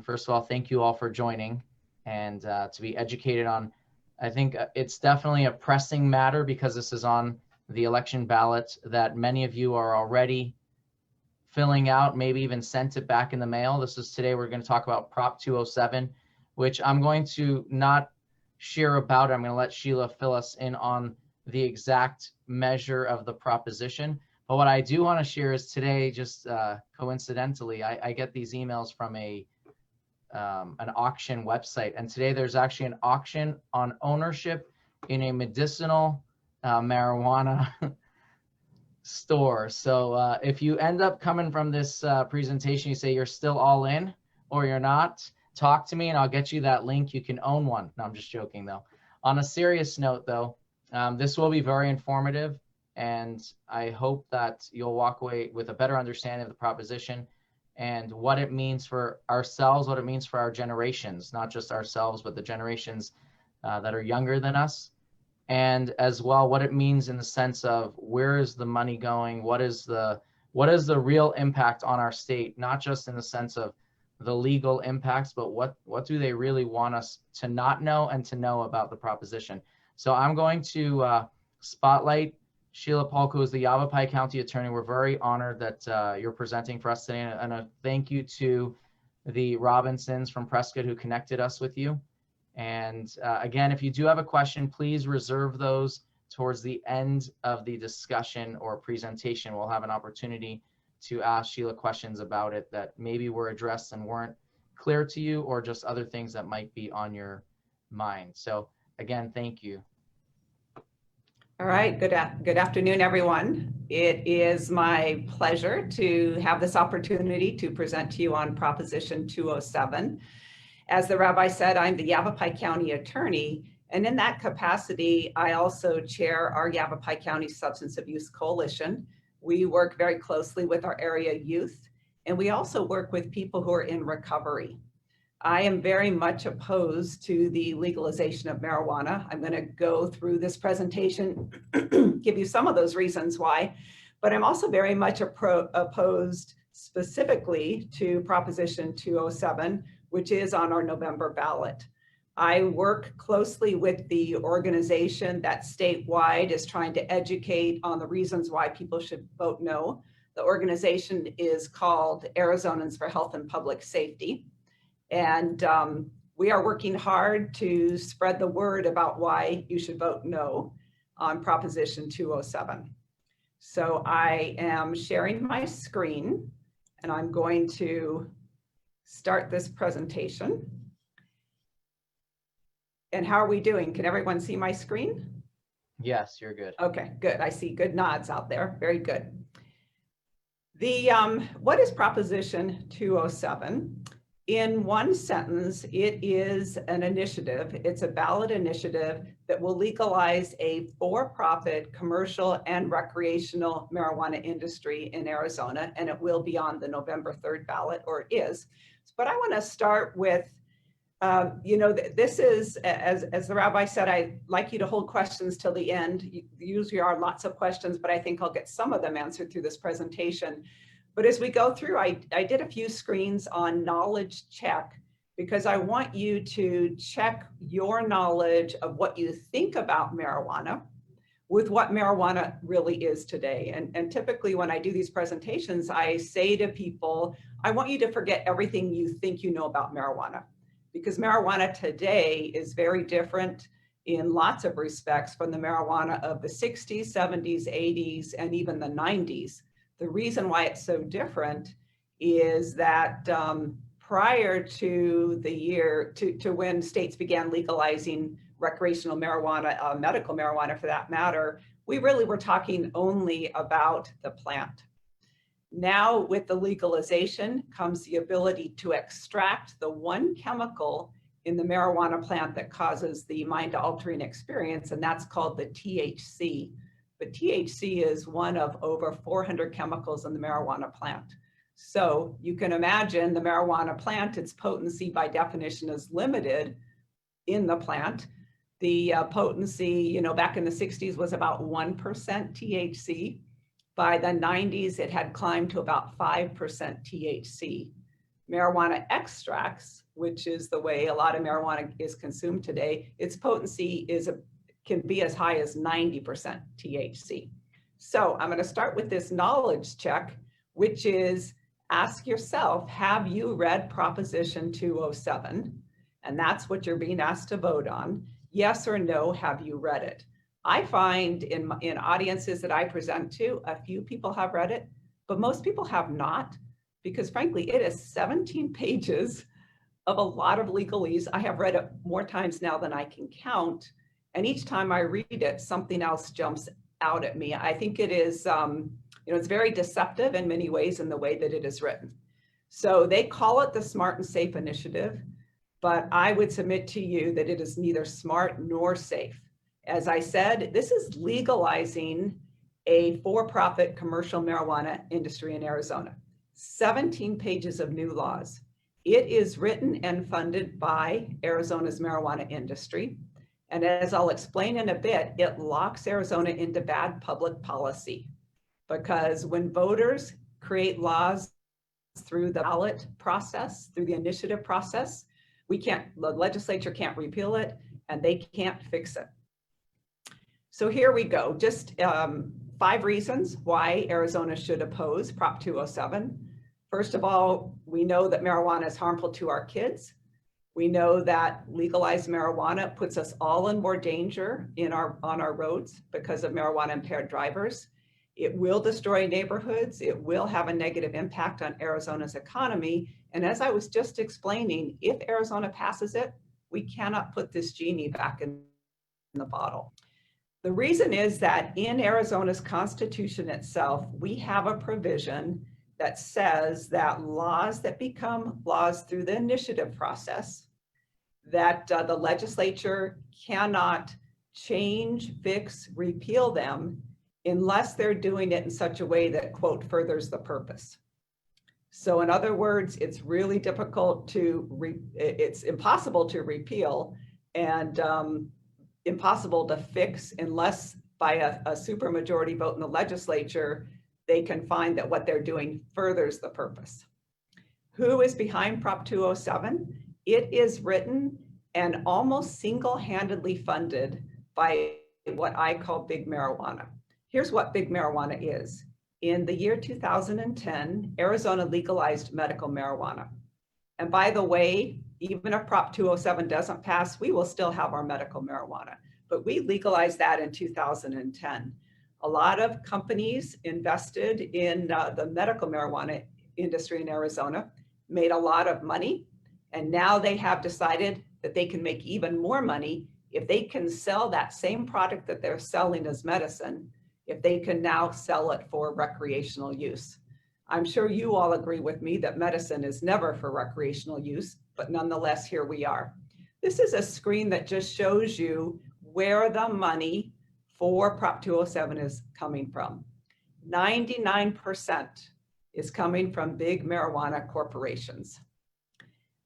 first of all, thank you all for joining and to be educated on, I think it's definitely a pressing matter because this is on the election ballot that many of you are already filling out, maybe even sent it back in the mail. Today we're going to talk about Prop 207, which I'm going to not share about. I'm going to let Sheila fill us in on the exact measure of the proposition. But what I do want to share is today, just coincidentally, I get these emails from an auction website, and today there's actually an auction on ownership in a medicinal marijuana store. So if you end up coming from this presentation, you say you're still all in or you're not, talk to me and I'll get you that link. You can own one. No, I'm just joking though. On a serious note though, this will be very informative, and I hope that you'll walk away with a better understanding of the proposition and what it means for ourselves, what it means for our generations, not just ourselves, but the generations that are younger than us, and as well what it means in the sense of where is the money going, what is the real impact on our state, not just in the sense of the legal impacts, but what do they really want us to not know and to know about the proposition. So I'm going to spotlight Sheila Polk, who is the Yavapai County Attorney. We're very honored that you're presenting for us today, and a thank you to the Robinsons from Prescott who connected us with you. And again, if you do have a question, please reserve those towards the end of the discussion or presentation. We'll have an opportunity to ask Sheila questions about it that maybe were addressed and weren't clear to you, or just other things that might be on your mind. So again, thank you. All right, good afternoon, everyone. It is my pleasure to have this opportunity to present to you on Proposition 207. As the rabbi said, I'm the Yavapai County Attorney, and in that capacity, I also chair our Yavapai County Substance Abuse Coalition. We work very closely with our area youth, and we also work with people who are in recovery. I am very much opposed to the legalization of marijuana. I'm going to go through this presentation, give you some of those reasons why, but I'm also very much opposed specifically to Proposition 207, which is on our November ballot. I work closely with the organization that statewide is trying to educate on the reasons why people should vote no. The organization is called Arizonans for Health and Public Safety. And we are working hard to spread the word about why you should vote no on Proposition 207. So I am sharing my screen, and I'm going to start this presentation. And how are we doing? Can everyone see my screen? Yes, you're good. Okay, good. I see good nods out there. Very good. What is Proposition 207? In one sentence, it is an initiative. It's a ballot initiative that will legalize a for-profit commercial and recreational marijuana industry in Arizona, and it will be on the November 3rd ballot, or it is. But I want to start with, this is, as the rabbi said, I'd like you to hold questions till the end. Usually are lots of questions, but I think I'll get some of them answered through this presentation. But as we go through, I did a few screens on knowledge check, because I want you to check your knowledge of what you think about marijuana with what marijuana really is today. And typically when I do these presentations, I say to people, I want you to forget everything you think you know about marijuana, because marijuana today is very different in lots of respects from the marijuana of the 60s, 70s, 80s, and even the 90s. The reason why it's so different is that prior to the year, to when states began legalizing recreational marijuana, medical marijuana for that matter, we really were talking only about the plant. Now with the legalization comes the ability to extract the one chemical in the marijuana plant that causes the mind-altering experience, and that's called the THC. But THC is one of over 400 chemicals in the marijuana plant. So you can imagine the marijuana plant, its potency by definition is limited in the plant. The potency, back in the 60s was about 1% THC. By the 90s, it had climbed to about 5% THC. marijuana extracts, which is the way a lot of marijuana is consumed today, its potency can be as high as 90% THC. So I'm going to start with this knowledge check, which is ask yourself, have you read Proposition 207? And that's what you're being asked to vote on. Yes or no, have you read it? I find in audiences that I present to, a few people have read it, but most people have not, because frankly, it is 17 pages of a lot of legalese. I have read it more times now than I can count. And each time I read it, something else jumps out at me. I think it is, it's very deceptive in many ways in the way that it is written. So they call it the Smart and Safe Initiative, but I would submit to you that it is neither smart nor safe. As I said, this is legalizing a for-profit commercial marijuana industry in Arizona. 17 pages of new laws. It is written and funded by Arizona's marijuana industry. And as I'll explain in a bit, it locks Arizona into bad public policy, because when voters create laws through the ballot process, through the initiative process, the legislature can't repeal it and they can't fix it. So here we go. Just 5 reasons why Arizona should oppose Prop 207. First of all, we know that marijuana is harmful to our kids. We know that legalized marijuana puts us all in more danger on our roads because of marijuana impaired drivers. It will destroy neighborhoods. It will have a negative impact on Arizona's economy. And as I was just explaining, if Arizona passes it, we cannot put this genie back in the bottle. The reason is that in Arizona's Constitution itself, we have a provision that says that laws that become laws through the initiative process, that the legislature cannot change, fix, repeal them unless they're doing it in such a way that, quote, furthers the purpose. So in other words, it's really difficult it's impossible to repeal and impossible to fix unless by a supermajority vote in the legislature, they can find that what they're doing furthers the purpose. Who is behind Prop 207? It is written and almost single-handedly funded by what I call big marijuana. Here's what big marijuana is. In the year 2010, Arizona legalized medical marijuana. And by the way, even if Prop 207 doesn't pass, we will still have our medical marijuana. But we legalized that in 2010. A lot of companies invested in the medical marijuana industry in Arizona, made a lot of money, and now they have decided that they can make even more money if they can sell that same product that they're selling as medicine, if they can now sell it for recreational use. I'm sure you all agree with me that medicine is never for recreational use, but nonetheless, here we are. This is a screen that just shows you where the money for Prop 207 is coming from. 99% is coming from big marijuana corporations.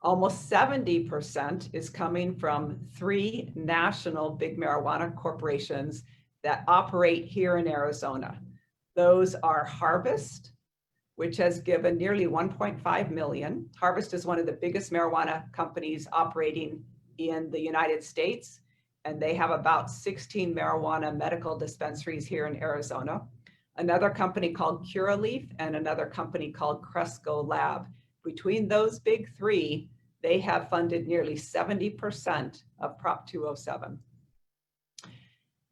Almost 70% is coming from 3 national big marijuana corporations that operate here in Arizona. Those are Harvest, which has given nearly 1.5 million. Harvest is one of the biggest marijuana companies operating in the United States, and they have about 16 marijuana medical dispensaries here in Arizona. Another company called Curaleaf and another company called Cresco Lab. Between those big 3, they have funded nearly 70% of Prop 207.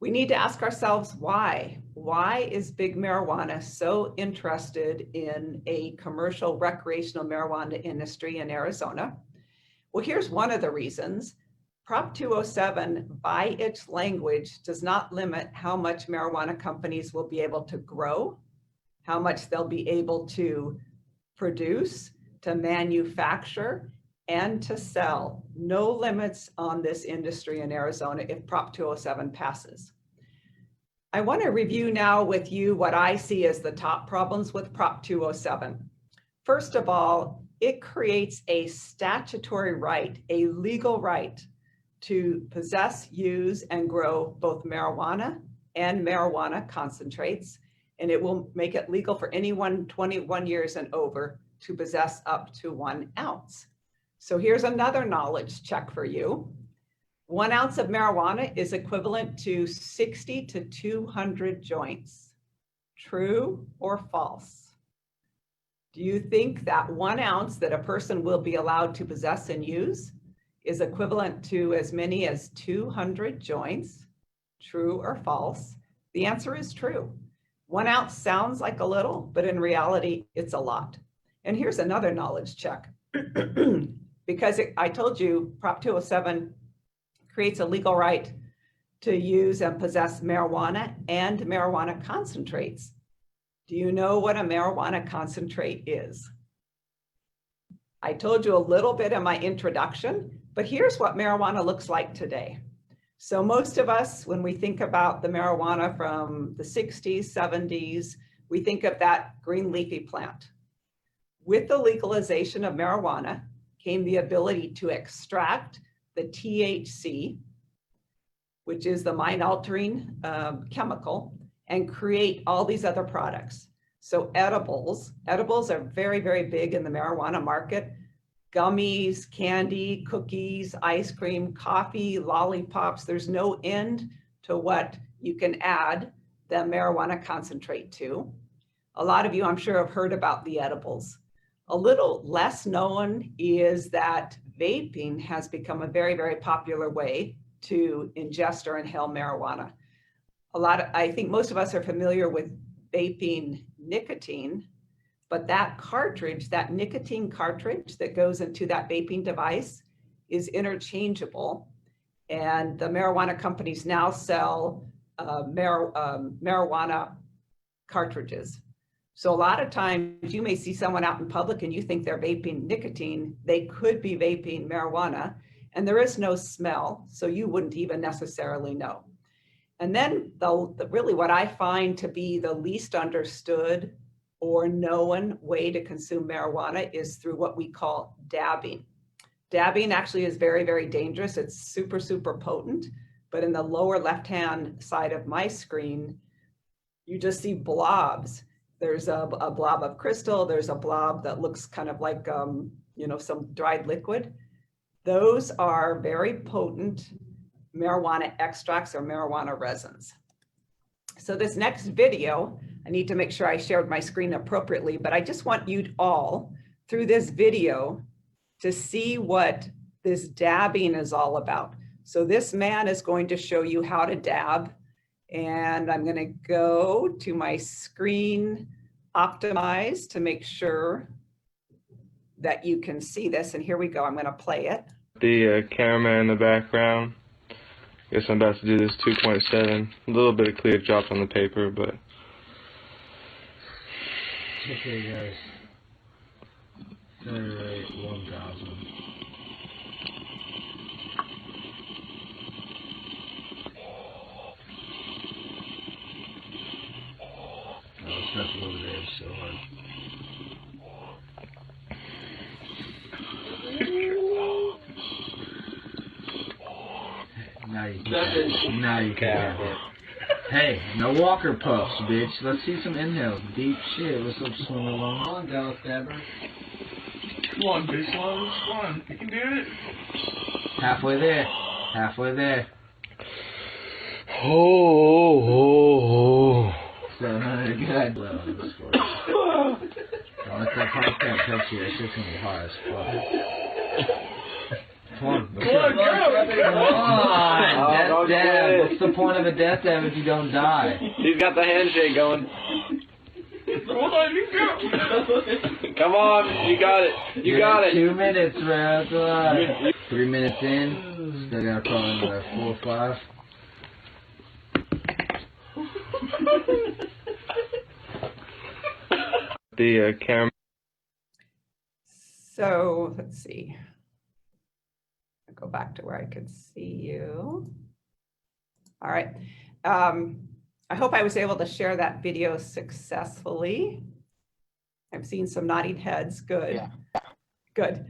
We need to ask ourselves why. Why is big marijuana so interested in a commercial recreational marijuana industry in Arizona? Well, here's one of the reasons. Prop 207, by its language, does not limit how much marijuana companies will be able to grow, how much they'll be able to produce, to manufacture, and to sell. No limits on this industry in Arizona if Prop 207 passes. I want to review now with you what I see as the top problems with Prop 207. First of all, it creates a statutory right, a legal right to possess, use, and grow both marijuana and marijuana concentrates, and it will make it legal for anyone 21 years and over to possess up to 1 ounce. So here's another knowledge check for you. 1 ounce of marijuana is equivalent to 60 to 200 joints. True or false? Do you think that 1 ounce that a person will be allowed to possess and use is equivalent to as many as 200 joints? True or false? The answer is true. 1 ounce sounds like a little, but in reality, it's a lot. And here's another knowledge check. Because I told you Prop 207 creates a legal right to use and possess marijuana and marijuana concentrates. Do you know what a marijuana concentrate is? I told you a little bit in my introduction, but here's what marijuana looks like today. So most of us, when we think about the marijuana from the 60s, 70s, we think of that green leafy plant. With the legalization of marijuana came the ability to extract the THC, which is the mind-altering chemical, and create all these other products. So edibles are very, very big in the marijuana market. Gummies, candy, cookies, ice cream, coffee, lollipops. There's no end to what you can add the marijuana concentrate to. A lot of you, I'm sure, have heard about the edibles. A little less known is that vaping has become a very, very popular way to ingest or inhale marijuana. I think most of us are familiar with vaping nicotine, but that cartridge, that nicotine cartridge that goes into that vaping device is interchangeable. And the marijuana companies now sell marijuana cartridges. So a lot of times you may see someone out in public and you think they're vaping nicotine, they could be vaping marijuana, and there is no smell, so you wouldn't even necessarily know. And then really what I find to be the least understood or known way to consume marijuana is through what we call dabbing. Dabbing actually is very, very dangerous. It's super, super potent, but in the lower left-hand side of my screen, you just see blobs. There's a blob of crystal. There's a blob that looks kind of like, some dried liquid. Those are very potent marijuana extracts or marijuana resins. So this next video, I need to make sure I shared my screen appropriately, but I just want you all through this video to see what this dabbing is all about. So this man is going to show you how to dab, and I'm going to go to my screen optimize to make sure that you can see this. And here we go. I'm going to play it. The cameraman in the background. Guess I'm about to do this 2.7. A little bit of clear dropped on the paper, but. Okay, guys. Generate 1,000. Oh, it's not over there so hard. Now you can. Hey, no walker puffs, bitch. Let's see some inhales. Deep shit. Let's look swing along. Come on, Dallas Dabber. Come on, bitch. Come on. You can do it. Halfway there. Halfway there. Oh. 700 good. Don't let that podcast touch you. That shit's gonna be hard as fuck. Come on. Come on. Death dab. What's the point of a death dab if you don't die? He's got the handshake going. Hold on, you go. Come on, you got it. You got it. 2 minutes, man. That's alright. 3 minutes in. Still gotta probably another 4 or 5. The camera. So let's see. I'll go back to where I could see you. All right. I hope I was able to share that video successfully. I've seen some nodding heads. Good. Yeah. Good.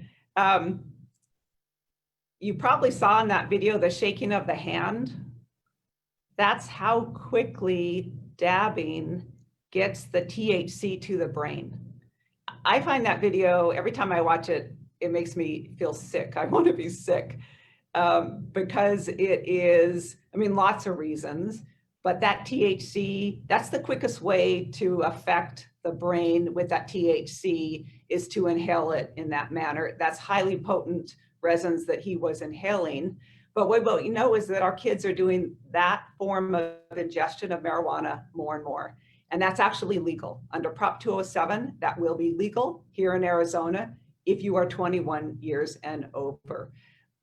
You probably saw in that video the shaking of the hand. That's how quickly dabbing gets the THC to the brain. I find that video, every time I watch it, it makes me feel sick. I want to be sick because it is, I mean, lots of reasons, but that THC, that's the quickest way to affect the brain with that THC is to inhale it in that manner. That's highly potent resins that he was inhaling. But what you know is that our kids are doing that form of ingestion of marijuana more and more. And that's actually legal. Under Prop 207, that will be legal here in Arizona if you are 21 years and over.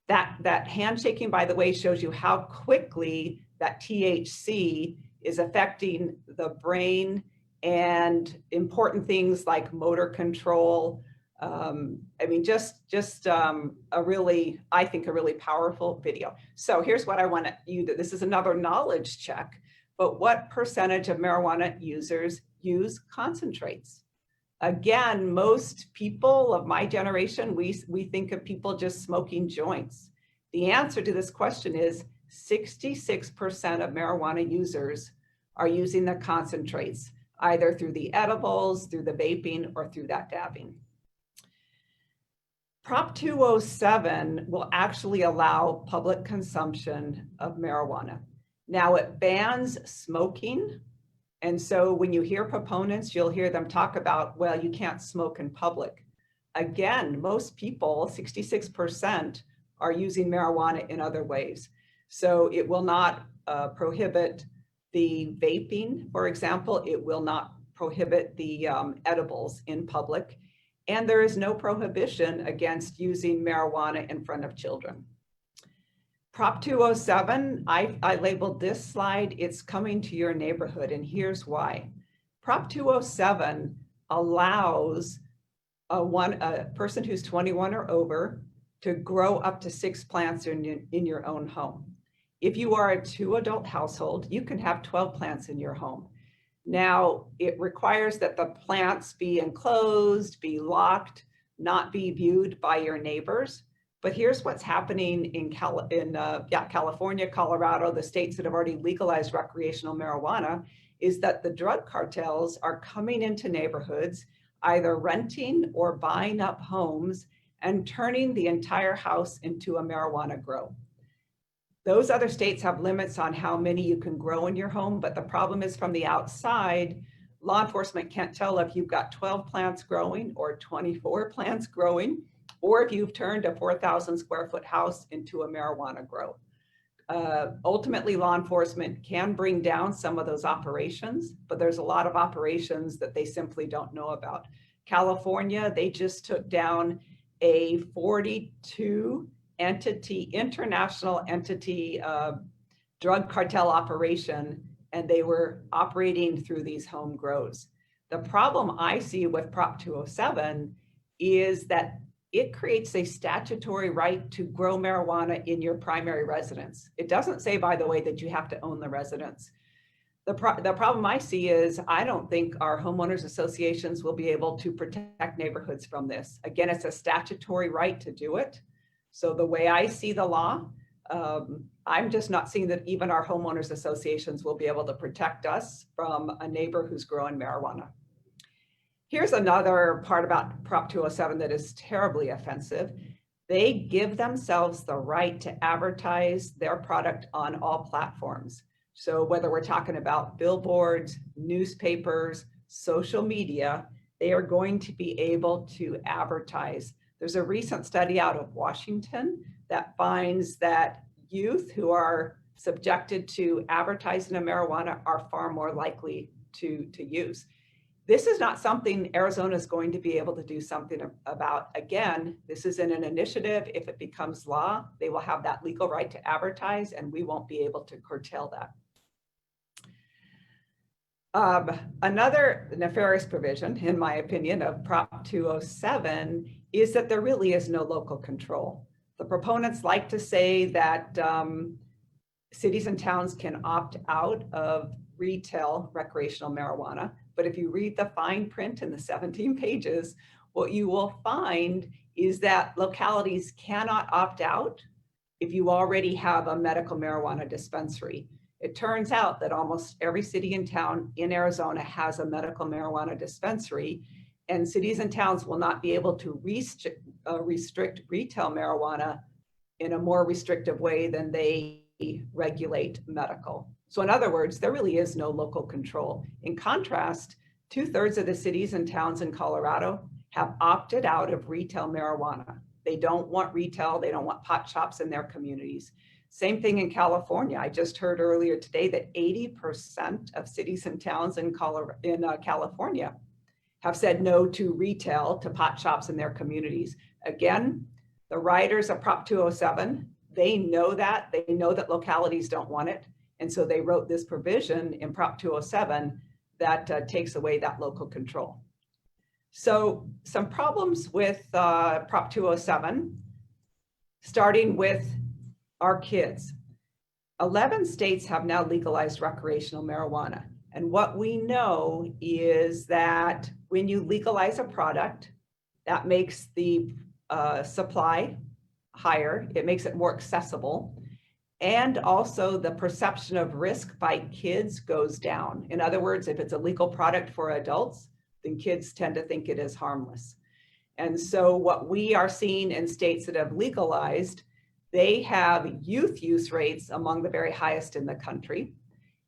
That handshaking, by the way, shows you how quickly that THC is affecting the brain and important things like motor control. I mean, just a really, I think, a really powerful video. So here's what I want you to, this is another knowledge check, but what percentage of marijuana users use concentrates? Again, most people of my generation, we think of people just smoking joints. The answer to this question is 66% of marijuana users are using the concentrates, either through the edibles, through the vaping, or through that dabbing. Prop 207 will actually allow public consumption of marijuana. Now it bans smoking. And so when you hear proponents, you'll hear them talk about, well, you can't smoke in public. Again, most people, 66%, are using marijuana in other ways. So it will not prohibit the vaping, for example. It will not prohibit the edibles in public. And there is no prohibition against using marijuana in front of children. Prop 207, I labeled this slide, it's coming to your neighborhood, and here's why. Prop 207 allows a person who's 21 or over to grow up to 6 plants in your own home. If you are a 2-adult household, you can have 12 plants in your home. Now, it requires that the plants be enclosed, be locked, not be viewed by your neighbors. But here's what's happening in California, Colorado, the states that have already legalized recreational marijuana, is that the drug cartels are coming into neighborhoods, either renting or buying up homes and turning the entire house into a marijuana grow. Those other states have limits on how many you can grow in your home, but the problem is from the outside, law enforcement can't tell if you've got 12 plants growing or 24 plants growing, or if you've turned a 4,000 square foot house into a marijuana grow. Ultimately, law enforcement can bring down some of those operations, but there's a lot of operations that they simply don't know about. California, they just took down a 42 entity, international entity drug cartel operation, and they were operating through these home grows. The problem I see with Prop 207 is that it creates a statutory right to grow marijuana in your primary residence. It doesn't say, by the way, that you have to own the residence. The problem I see is I don't think our homeowners associations will be able to protect neighborhoods from this. Again, it's a statutory right to do it. So the way I see the law, I'm just not seeing that even our homeowners associations will be able to protect us from a neighbor who's growing marijuana. Here's another part about Prop 207 that is terribly offensive. They give themselves the right to advertise their product on all platforms. So whether we're talking about billboards, newspapers, social media, they are going to be able to advertise. There's a recent study out of Washington that finds that youth who are subjected to advertising of marijuana are far more likely to use. This is not something Arizona is going to be able to do something about. Again, this is in an initiative. If it becomes law, they will have that legal right to advertise, and we won't be able to curtail that. Another nefarious provision, in my opinion, of Prop 207 is that there really is no local control. The proponents like to say that cities and towns can opt out of retail recreational marijuana. But if you read the fine print in the 17 pages, what you will find is that localities cannot opt out if you already have a medical marijuana dispensary. It turns out that almost every city and town in Arizona has a medical marijuana dispensary, and cities and towns will not be able to restrict retail marijuana in a more restrictive way than they regulate medical. So in other words, there really is no local control. In contrast, 2/3 of the cities and towns in Colorado have opted out of retail marijuana. They don't want retail, they don't want pot shops in their communities. Same thing in California. I just heard earlier today that 80% of cities and towns in California have said no to retail, to pot shops in their communities. Again, the writers of Prop 207, they know that localities don't want it. And so they wrote this provision in Prop 207 that takes away that local control. So some problems with Prop 207, starting with our kids. 11 states have now legalized recreational marijuana. And what we know is that when you legalize a product, that makes the supply higher, it makes it more accessible, and also the perception of risk by kids goes down. In other words, if it's a legal product for adults, then kids tend to think it is harmless. And so what we are seeing in states that have legalized, they have youth use rates among the very highest in the country.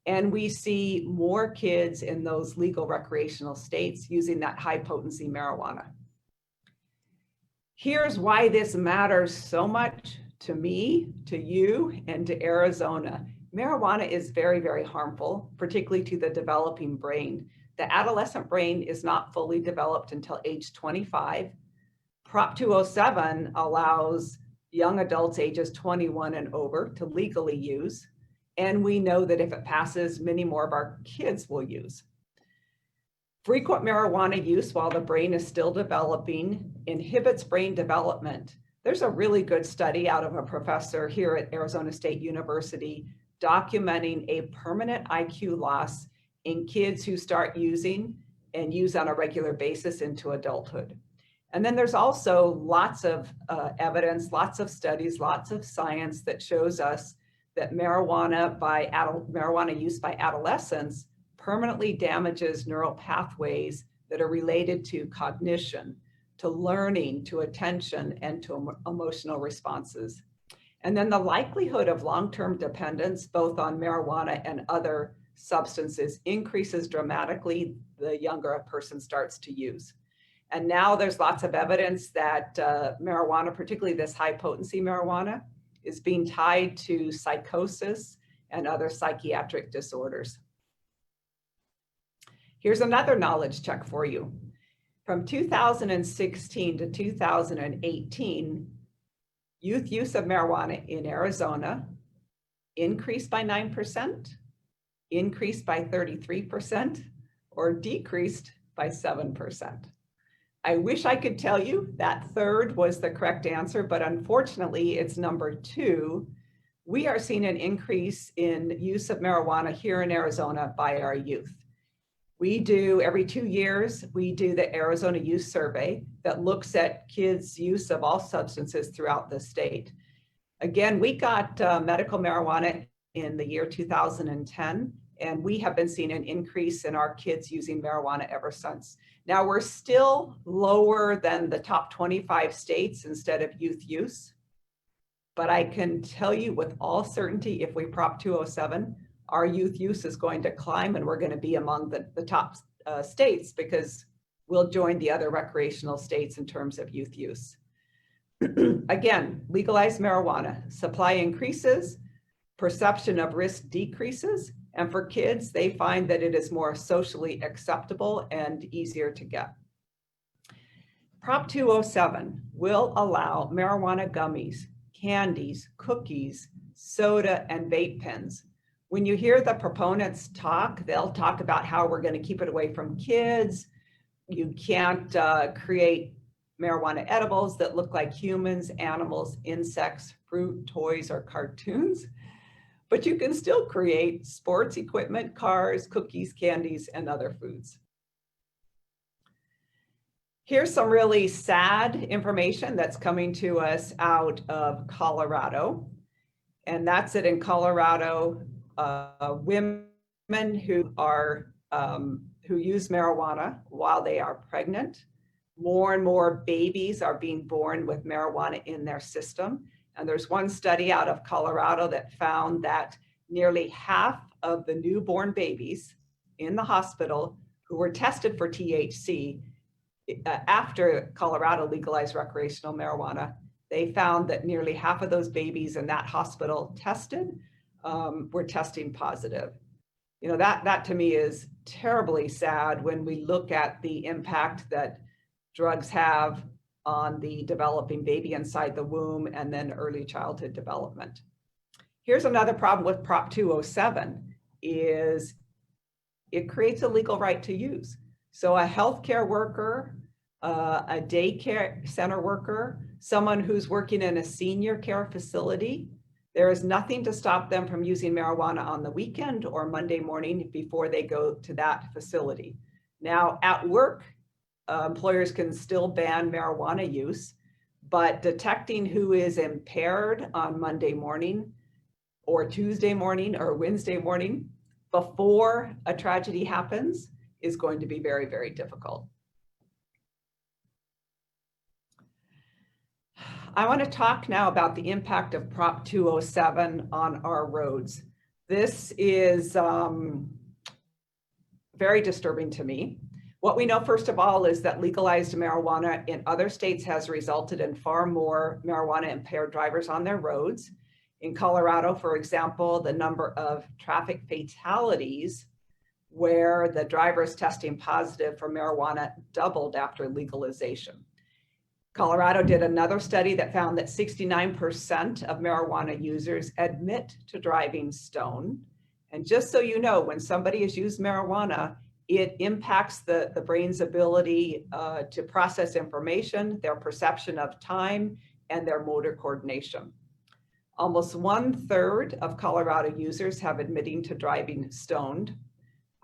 And we see more kids in those legal recreational states using that high potency marijuana. Here's why this matters so much to me, to you, and to Arizona. Marijuana is very, very harmful, particularly to the developing brain. The adolescent brain is not fully developed until age 25. Prop 207 allows young adults ages 21 and over to legally use. And we know that if it passes, many more of our kids will use. Frequent marijuana use while the brain is still developing inhibits brain development. There's a really good study out of a professor here at Arizona State University documenting a permanent IQ loss in kids who start using and use on a regular basis into adulthood. And then there's also lots of evidence, lots of studies, lots of science that shows us that marijuana use by adolescents permanently damages neural pathways that are related to cognition, to learning, to attention, and to emotional responses. And then the likelihood of long-term dependence, both on marijuana and other substances, increases dramatically the younger a person starts to use. And now there's lots of evidence that marijuana, particularly this high potency marijuana, is being tied to psychosis and other psychiatric disorders. Here's another knowledge check for you. From 2016 to 2018, youth use of marijuana in Arizona increased by 9%, increased by 33%, or decreased by 7%. I wish I could tell you that third was the correct answer, but unfortunately it's number 2. We are seeing an increase in use of marijuana here in Arizona by our youth. We do, every 2 years, we do the Arizona Youth Survey that looks at kids' use of all substances throughout the state. Again, we got medical marijuana in the year 2010, and we have been seeing an increase in our kids using marijuana ever since. Now, we're still lower than the top 25 states instead of youth use, but I can tell you with all certainty, if we Prop 207, our youth use is going to climb, and we're going to be among the top states because we'll join the other recreational states in terms of youth use. Again, legalized marijuana, supply increases, perception of risk decreases, and for kids, they find that it is more socially acceptable and easier to get. Prop 207 will allow marijuana gummies, candies, cookies, soda, and vape pens. When you hear the proponents talk, they'll talk about how we're going to keep it away from kids. You can't create marijuana edibles that look like humans, animals, insects, fruit, toys, or cartoons. But you can still create sports equipment, cars, cookies, candies, and other foods. Here's some really sad information that's coming to us out of Colorado. And that's it in Colorado. Women who use marijuana while they are pregnant more and more babies are being born with marijuana in their system. And there's one study out of Colorado that found that nearly half of the newborn babies in the hospital who were tested for THC after Colorado legalized recreational marijuana, they found that nearly half of those babies in that hospital tested were testing positive. You know, that to me is terribly sad when we look at the impact that drugs have on the developing baby inside the womb and then early childhood development. Here's another problem with Prop 207 is it creates a legal right to use. So a healthcare worker, a daycare center worker, someone who's working in a senior care facility, there is nothing to stop them from using marijuana on the weekend or Monday morning before they go to that facility. Now, at work, employers can still ban marijuana use, but detecting who is impaired on Monday morning or Tuesday morning or Wednesday morning before a tragedy happens is going to be very, very difficult. I want to talk now about the impact of Prop 207 on our roads. This is very disturbing to me. What we know, first of all, is that legalized marijuana in other states has resulted in far more marijuana impaired drivers on their roads. In Colorado, for example, the number of traffic fatalities where the driver is testing positive for marijuana doubled after legalization. Colorado did another study that found that 69% of marijuana users admit to driving stoned. And just so you know, when somebody has used marijuana, it impacts the brain's ability to process information, their perception of time, and their motor coordination. Almost 1/3 of Colorado users have admitting to driving stoned.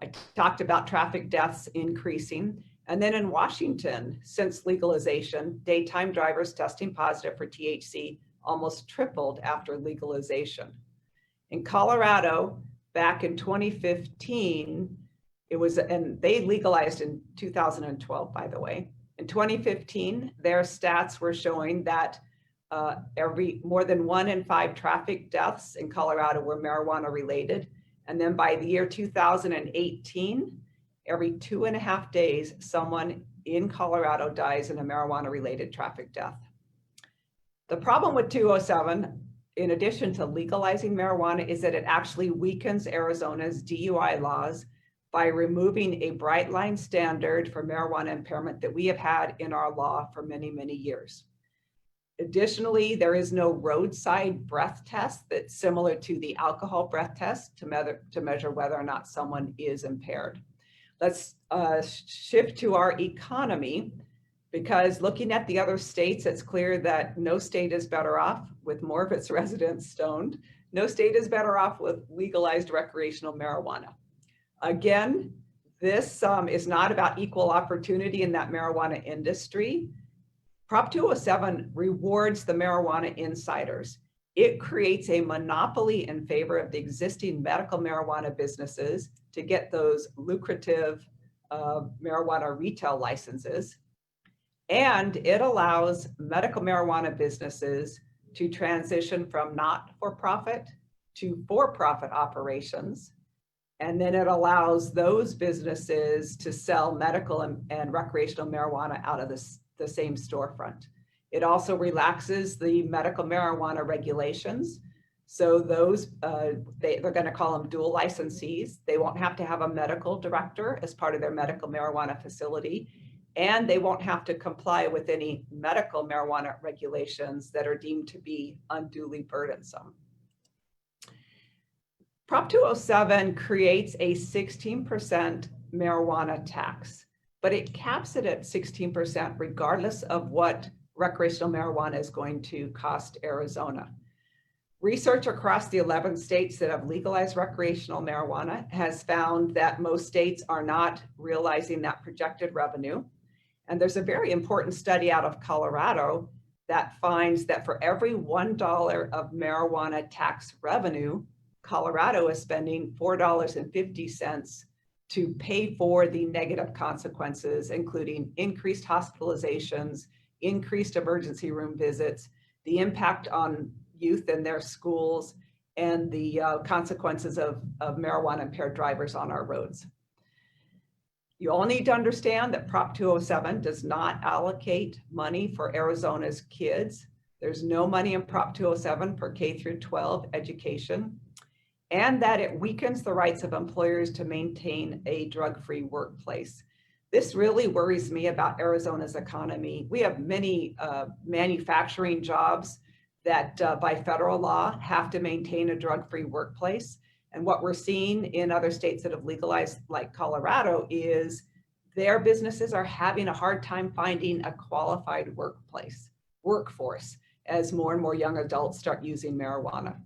I talked about traffic deaths increasing. And then in Washington, since legalization, daytime drivers testing positive for THC almost tripled after legalization. In Colorado, back in 2015, it was, and they legalized in 2012, by the way. In 2015, their stats were showing that more than 1 in 5 traffic deaths in Colorado were marijuana related. And then by the year 2018, every 2.5 days, someone in Colorado dies in a marijuana related traffic death. The problem with 207, in addition to legalizing marijuana, is that it actually weakens Arizona's DUI laws by removing a bright line standard for marijuana impairment that we have had in our law for many, many years. Additionally, there is no roadside breath test that's similar to the alcohol breath test to measure whether or not someone is impaired. Let's shift to our economy, because looking at the other states, it's clear that no state is better off with more of its residents stoned. No state is better off with legalized recreational marijuana. Again, this is not about equal opportunity in that marijuana industry. Prop 207 rewards the marijuana insiders. It creates a monopoly in favor of the existing medical marijuana businesses to get those lucrative marijuana retail licenses. And it allows medical marijuana businesses to transition from not-for-profit to for-profit operations. And then it allows those businesses to sell medical and recreational marijuana out of the same storefront. It also relaxes the medical marijuana regulations. So those, they're going to call them dual licensees. They won't have to have a medical director as part of their medical marijuana facility, and they won't have to comply with any medical marijuana regulations that are deemed to be unduly burdensome. Prop 207 creates a 16% marijuana tax, but it caps it at 16% regardless of what recreational marijuana is going to cost Arizona. Research across the 11 states that have legalized recreational marijuana has found that most states are not realizing that projected revenue. And there's a very important study out of Colorado that finds that for every $1 of marijuana tax revenue, Colorado is spending $4.50 to pay for the negative consequences, including increased hospitalizations, increased emergency room visits, the impact on youth in their schools, and the consequences of marijuana impaired drivers on our roads. You all need to understand that Prop 207 does not allocate money for Arizona's kids. There's no money in Prop 207 for K through 12 education, and that it weakens the rights of employers to maintain a drug-free workplace. This really worries me about Arizona's economy. We have many manufacturing jobs that by federal law have to maintain a drug-free workplace. And what we're seeing in other states that have legalized, like Colorado, is their businesses are having a hard time finding a qualified workforce as more and more young adults start using marijuana.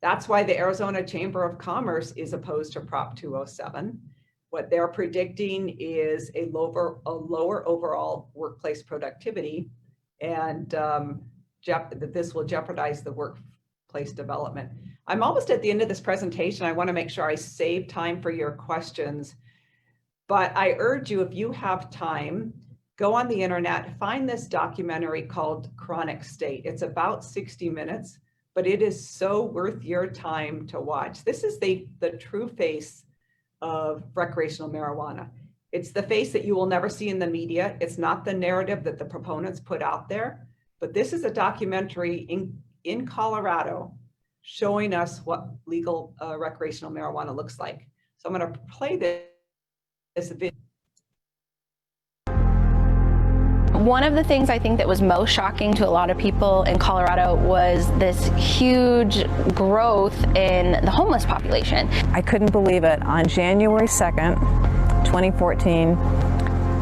That's why the Arizona Chamber of Commerce is opposed to Prop 207. What they're predicting is a lower overall workplace productivity, and that this will jeopardize the workplace development. I'm almost at the end of this presentation. I want to make sure I save time for your questions, but I urge you, if you have time, go on the internet, find this documentary called Chronic State. It's about 60 minutes, but it is so worth your time to watch. This is the true face of recreational marijuana. It's the face that you will never see in the media. It's not the narrative that the proponents put out there, but this is a documentary in Colorado showing us what legal recreational marijuana looks like. So I'm going to play this video. One of the things I think that was most shocking to a lot of people in Colorado was this huge growth in the homeless population. I couldn't believe it. On January 2nd, 2014,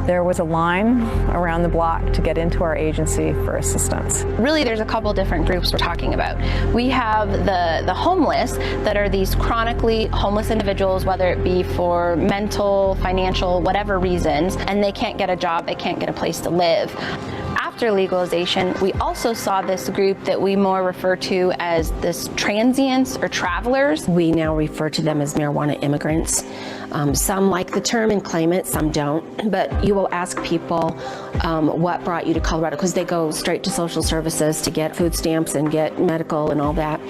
there was a line around the block to get into our agency for assistance. Really, there's a couple different groups we're talking about. We have the homeless that are these chronically homeless individuals, whether it be for mental, financial, whatever reasons, and they can't get a job, they can't get a place to live. After legalization, we also saw this group that we more refer to as this transients or travelers. We now refer to them as marijuana immigrants. Some like the term and claim it, some don't. But you will ask people what brought you to Colorado, because they go straight to social services to get food stamps and get medical and all that.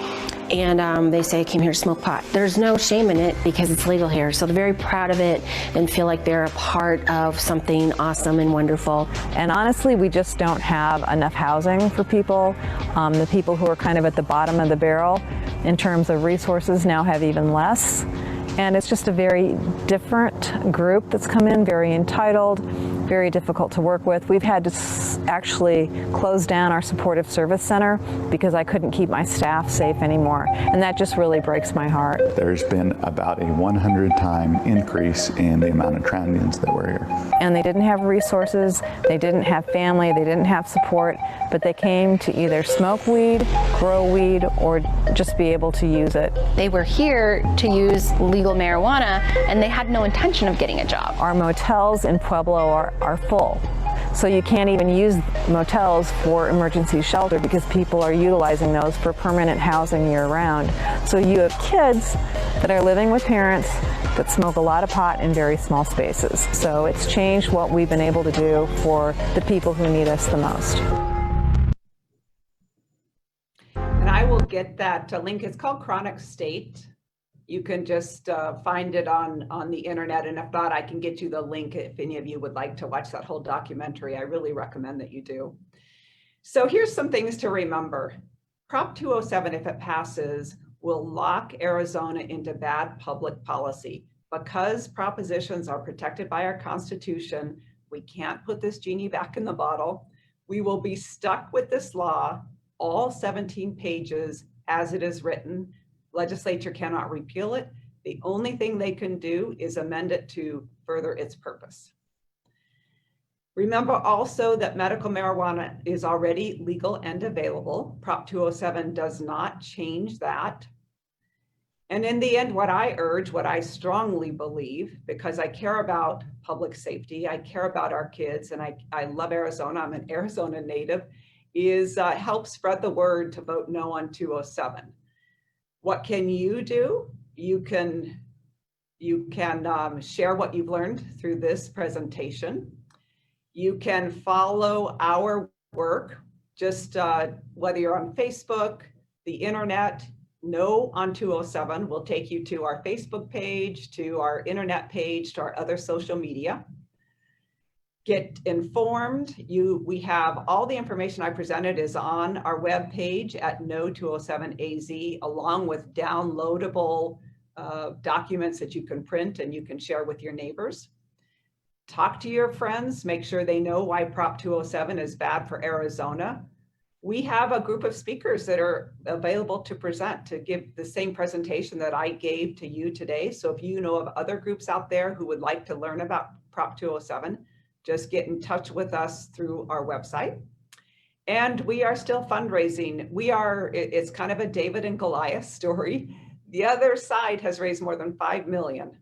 And they say, I came here to smoke pot. There's no shame in it because it's legal here. So they're very proud of it and feel like they're a part of something awesome and wonderful. And honestly, we just don't have enough housing for people. The people who are kind of at the bottom of the barrel in terms of resources now have even less. And it's just a very different group that's come in, very entitled, very difficult to work with. We've had to actually close down our supportive service center because I couldn't keep my staff safe anymore. And that just really breaks my heart. There's been about a 100-time increase in the amount of transients that were here. And they didn't have resources, they didn't have family, they didn't have support, but they came to either smoke weed, grow weed, or just be able to use it. They were here to use legal marijuana, and they had no intention of getting a job. Our motels in Pueblo are full. So you can't even use motels for emergency shelter because people are utilizing those for permanent housing year-round. So you have kids that are living with parents that smoke a lot of pot in very small spaces. So it's changed what we've been able to do for the people who need us the most. And I will get that link. It's called Chronic State. You can just find it on the internet, and if not, I can get you the link if any of you would like to watch that whole documentary. I really recommend that you do. So here's some things to remember. Prop 207, if it passes, will lock Arizona into bad public policy. Because propositions are protected by our Constitution, we can't put this genie back in the bottle. We will be stuck with this law, all 17 pages as it is written. Legislature cannot repeal it. The only thing they can do is amend it to further its purpose. Remember also that medical marijuana is already legal and available. Prop 207 does not change that. And in the end, what I urge, what I strongly believe, because I care about public safety, I care about our kids, and I love Arizona, I'm an Arizona native, is help spread the word to vote no on 207. What can you do? You can You can share what you've learned through this presentation. You can follow our work, just whether you're on Facebook, the internet. No on 207 will take you to our Facebook page, to our internet page, to our other social media. Get informed. We have all the information I presented is on our web page at No207AZ, along with downloadable documents that you can print and you can share with your neighbors. Talk to your friends, make sure they know why Prop 207 is bad for Arizona. We have a group of speakers that are available to present, to give the same presentation that I gave to you today. So if you know of other groups out there who would like to learn about Prop 207, just get in touch with us through our website. And we are still fundraising. It's kind of a David and Goliath story. The other side has raised more than $5 million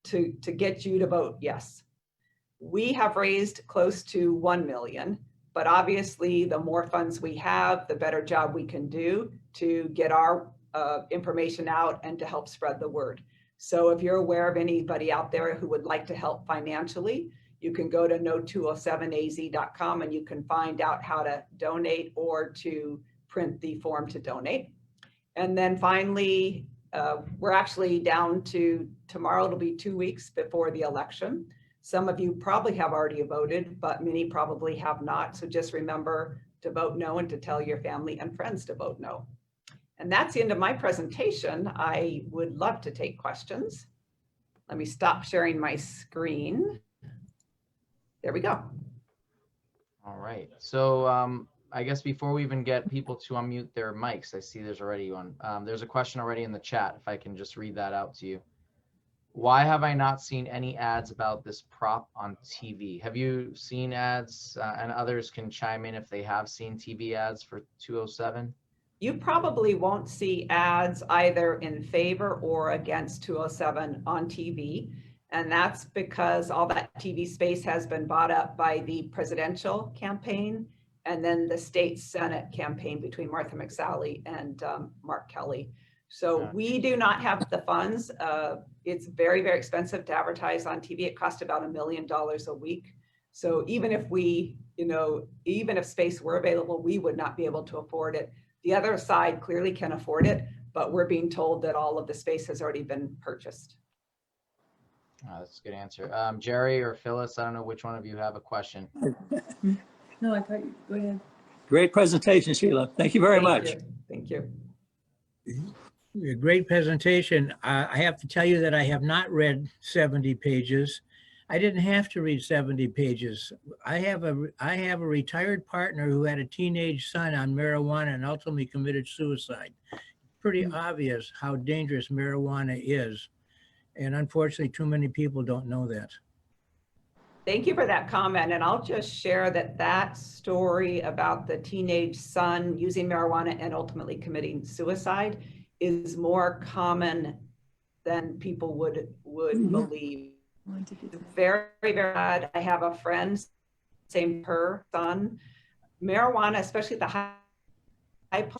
to get you to vote yes. We have raised close to 1 million. But obviously, the more funds we have, the better job we can do to get our information out and to help spread the word. So if you're aware of anybody out there who would like to help financially, you can go to no207az.com and you can find out how to donate or to print the form to donate. And then finally, we're actually down to tomorrow. It'll be 2 weeks before the election. Some of you probably have already voted, but many probably have not. So just remember to vote no and to tell your family and friends to vote no. And that's the end of my presentation. I would love to take questions. Let me stop sharing my screen. There we go. All right. So I guess before we even get people to unmute their mics, I see there's already one. There's a question already in the chat, if I can just read that out to you. Why have I not seen any ads about this prop on TV? Have you seen ads? And others can chime in if they have seen TV ads for 207. You probably won't see ads either in favor or against 207 on TV. And that's because all that TV space has been bought up by the presidential campaign and then the state Senate campaign between Martha McSally and Mark Kelly. So we do not have the funds. It's very, very expensive to advertise on TV. It costs about $1 million a week. So even if even if space were available, we would not be able to afford it. The other side clearly can afford it, but we're being told that all of the space has already been purchased. Oh, that's a good answer. Jerry or Phyllis, I don't know which one of you have a question. No, I thought you, go ahead. Great presentation, Sheila. Thank you very much. Thank you. A great presentation. I have to tell you that I have not read 70 pages. I didn't have to read 70 pages. I have a retired partner who had a teenage son on marijuana and ultimately committed suicide. Pretty obvious how dangerous marijuana is. And unfortunately, too many people don't know that. Thank you for that comment. And I'll just share that story about the teenage son using marijuana and ultimately committing suicide is more common than people would believe. Very, very bad. I have a friend, same her son, marijuana, especially the high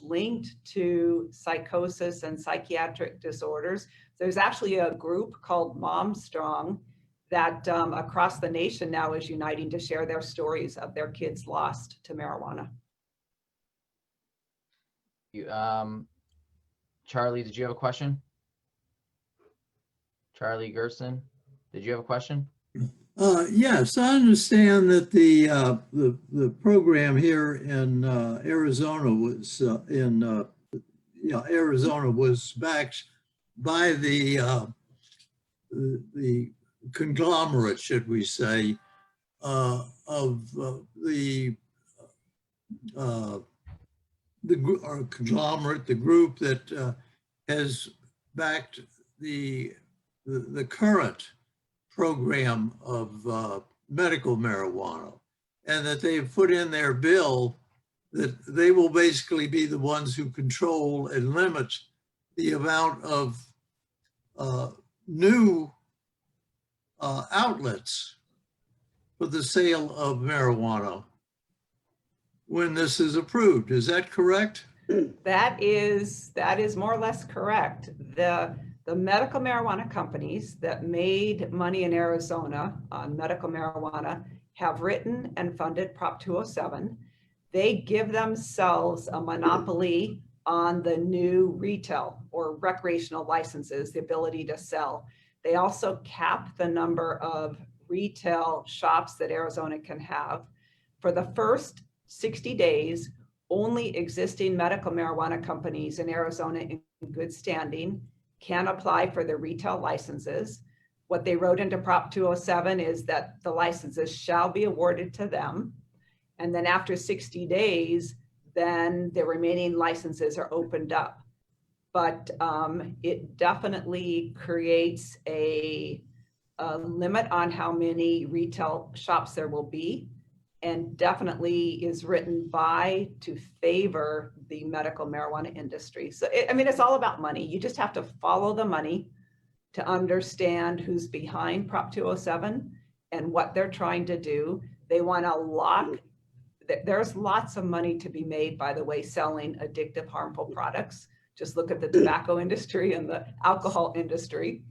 linked to psychosis and psychiatric disorders. There's actually a group called Mom Strong that across the nation now is uniting to share their stories of their kids lost to marijuana. Charlie, did you have a question? Charlie Gerson, did you have a question? Yes, I understand that the program here in Arizona was Arizona was backed by the conglomerate, should we say, of the conglomerate, the group that has backed the current program of medical marijuana, and that they've put in their bill that they will basically be the ones who control and limit the amount of new outlets for the sale of marijuana when this is approved. Is that correct? That is more or less correct. The the medical marijuana companies that made money in Arizona on medical marijuana have written and funded Prop 207. They give themselves a monopoly on the new retail or recreational licenses, the ability to sell. They also cap the number of retail shops that Arizona can have. For the first 60 days, only existing medical marijuana companies in Arizona in good standing can apply for the retail licenses. What they wrote into Prop 207 is that the licenses shall be awarded to them. And then after 60 days, then the remaining licenses are opened up. But it definitely creates a limit on how many retail shops there will be, and definitely is written by to favor the medical marijuana industry. So, I mean, it's all about money. You just have to follow the money to understand who's behind Prop 207 and what they're trying to do. They want to lock, there's lots of money to be made, by the way, selling addictive, harmful products. Just look at the tobacco industry and the alcohol industry.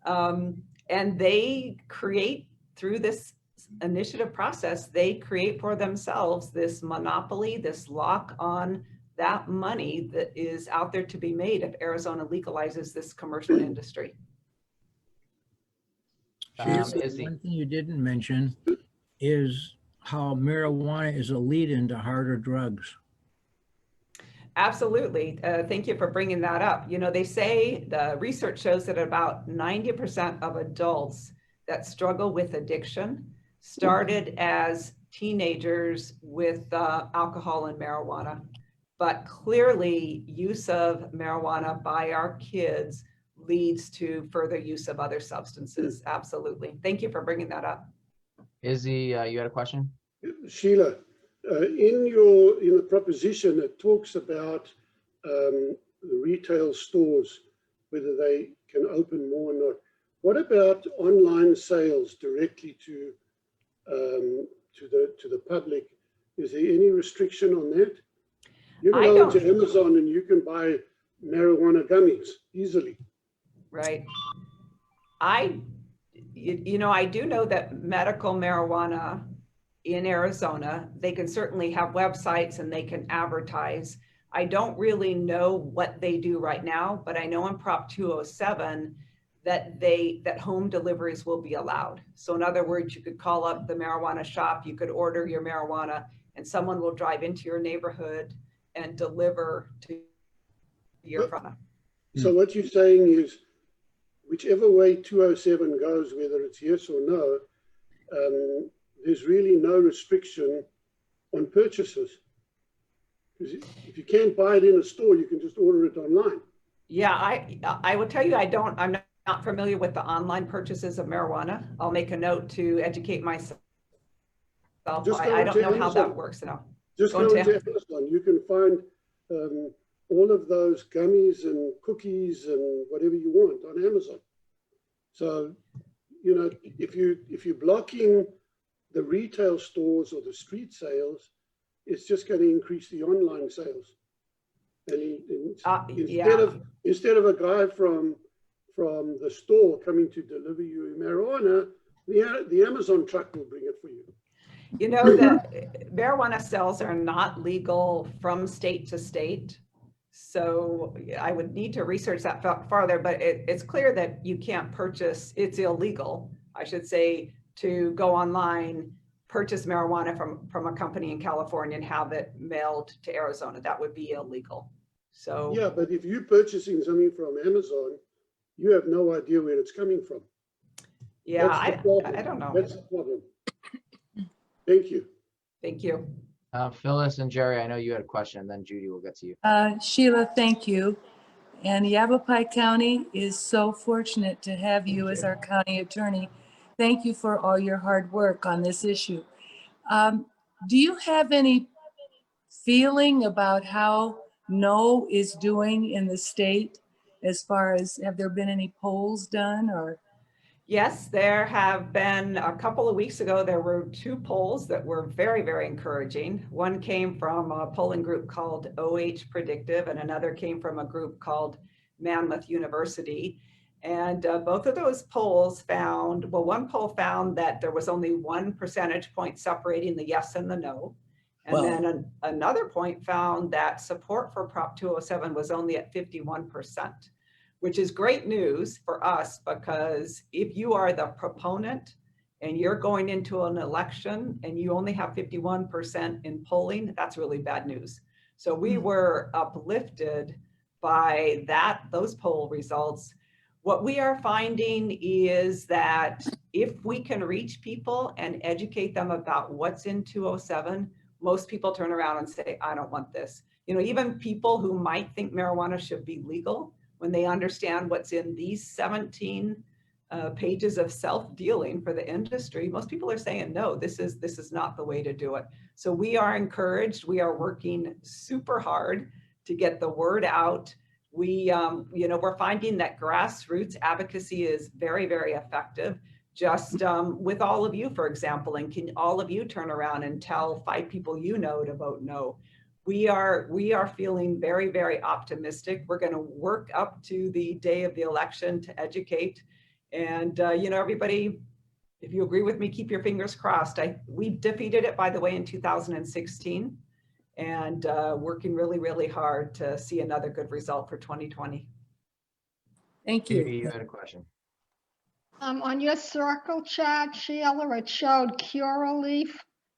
And they create, through this initiative process, they create for themselves this monopoly, this lock on that money that is out there to be made if Arizona legalizes this commercial industry. One thing you didn't mention is how marijuana is a lead into harder drugs. Absolutely. Thank you for bringing that up. You know, they say the research shows that about 90% of adults that struggle with addiction started as teenagers with alcohol and marijuana. But clearly, use of marijuana by our kids leads to further use of other substances. Absolutely. Thank you for bringing that up. Izzy, you had a question? Sheila, in the proposition, it talks about the retail stores, whether they can open more or not. What about online sales directly to the public? Is there any restriction on that? You can go into Amazon and you can buy marijuana gummies easily. Right. I do know that medical marijuana in Arizona, they can certainly have websites and they can advertise. I don't really know what they do right now, but I know in Prop 207 that home deliveries will be allowed. So in other words, you could call up the marijuana shop, you could order your marijuana, and someone will drive into your neighborhood and deliver to your product. So what you're saying is, whichever way 207 goes, whether it's yes or no, there's really no restriction on purchases. Because if you can't buy it in a store, you can just order it online. Yeah, I will tell you, I'm not familiar with the online purchases of marijuana. I'll make a note to educate myself. I don't know how that works now. Just go into Amazon. You can find all of those gummies and cookies and whatever you want on Amazon. So, you know, if you're blocking the retail stores or the street sales, it's just going to increase the online sales. And instead of a guy from the store coming to deliver you marijuana, the Amazon truck will bring it for you. You know that marijuana sales are not legal from state to state. So I would need to research that farther, but it's clear that you can't purchase, it's illegal, I should say, to go online, purchase marijuana from a company in California and have it mailed to Arizona. That would be illegal. So yeah, but if you're purchasing something from Amazon, you have no idea where it's coming from. Yeah, I don't know. That's the problem. Thank you. Thank you. Phyllis and Jerry, I know you had a question, and then Judy will get to you. Sheila, thank you. And Yavapai County is so fortunate to have you as our county attorney. Thank you for all your hard work on this issue. Do you have any feeling about how No is doing in the state, as far as, have there been any polls done or? Yes, there have been. A couple of weeks ago, there were 2 polls that were very, very encouraging. One came from a polling group called OH Predictive, and another came from a group called Monmouth University. And both of those polls found, well, one poll found that there was only 1 percentage point separating the yes and the no. And then another point found that support for Prop 207 was only at 51%, which is great news for us, because if you are the proponent and you're going into an election and you only have 51% in polling, that's really bad news. So we were uplifted by those poll results. What we are finding is that if we can reach people and educate them about what's in 207, most people turn around and say, I don't want this. You know, even people who might think marijuana should be legal, when they understand what's in these 17 pages of self-dealing for the industry, most people are saying, no, this is not the way to do it. So we are encouraged. We are working super hard to get the word out. We, you know, we're finding that grassroots advocacy is very, very effective. Just with all of you, for example, and can all of you turn around and tell 5 people you know to vote no? We are feeling very, very optimistic. We're going to work up to the day of the election to educate. And, you know, everybody, if you agree with me, keep your fingers crossed. We defeated it, by the way, in 2016, and working really, really hard to see another good result for 2020. Thank you. You had a question. On your circle chart, Sheila, it showed Curaleaf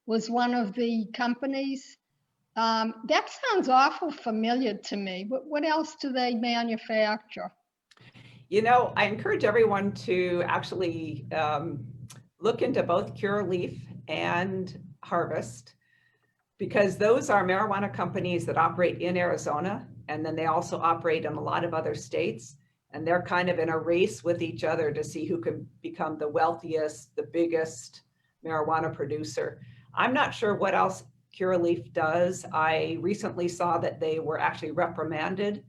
was one of the companies. That sounds awful familiar to me. What else do they manufacture? You know, I encourage everyone to actually look into both Curaleaf and Harvest, because those are marijuana companies that operate in Arizona, and then they also operate in a lot of other states. And they're kind of in a race with each other to see who can become the wealthiest, the biggest marijuana producer. I'm not sure what else Curaleaf does. I recently saw that they were actually reprimanded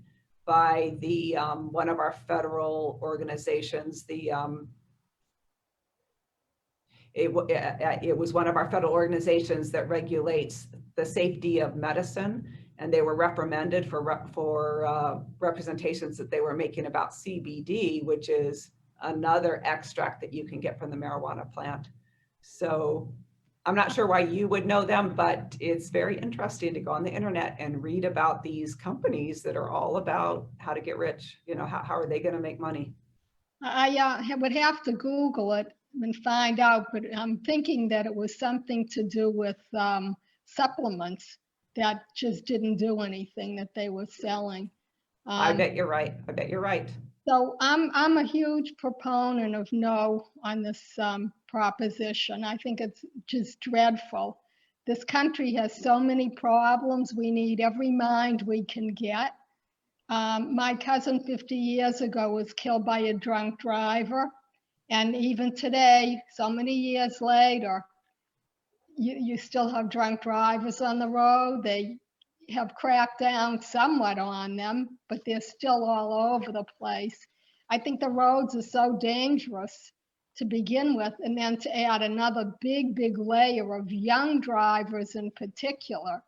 by the one of our federal organizations. It was one of our federal organizations that regulates the safety of medicine, and they were reprimanded for representations that they were making about CBD, which is another extract that you can get from the marijuana plant. So I'm not sure why you would know them, but it's very interesting to go on the internet and read about these companies that are all about how to get rich. You know, how are they going to make money? I would have to Google it and find out, but I'm thinking that it was something to do with supplements that just didn't do anything that they were selling. I bet you're right. I bet you're right. So I'm a huge proponent of no on this proposition. I think it's just dreadful. This country has so many problems. We need every mind we can get. My cousin 50 years ago was killed by a drunk driver. And even today, so many years later, you still have drunk drivers on the road. They have cracked down somewhat on them, but they're still all over the place. I think the roads are so dangerous to begin with, and then to add another big, big layer of young drivers in particular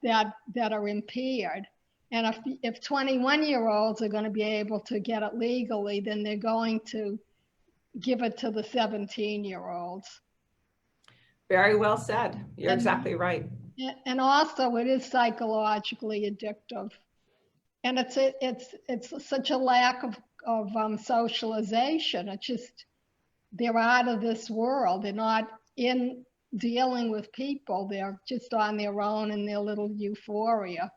that are impaired. And if 21-year-olds are going to be able to get it legally, then they're going to give it to the 17-year-olds. Very well said. You're exactly right. And also, it is psychologically addictive, and it's such a lack of socialization. It's just they're out of this world. They're not in dealing with people. They're just on their own in their little euphoria,